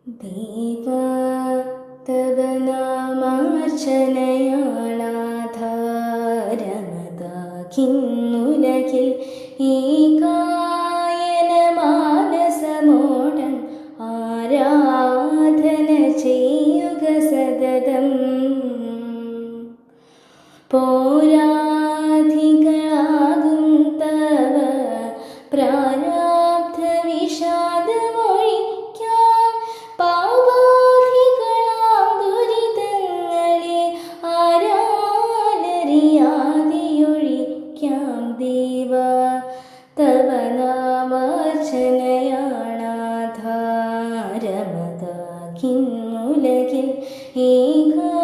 ദേവ തവ നാമാർച്ചനയാളാധാരമതാകിന്നുലകിൽ ഈ കായന മാനസമോടൻ ആരാധന ചെയ്യുക സതതം. പോരാധികളാകും തവ പ്രാരാബ്ധ വിഷാദമൊഴിക്കാം, പാപാധികളാം ദുരിതങ്ങളെ ആരാലറിയാതെയൊഴിക്കാം. ദേവ തവ നാമാർച്ചനയാളാധാരമതാകിന്നുലകിൽ ഏകാ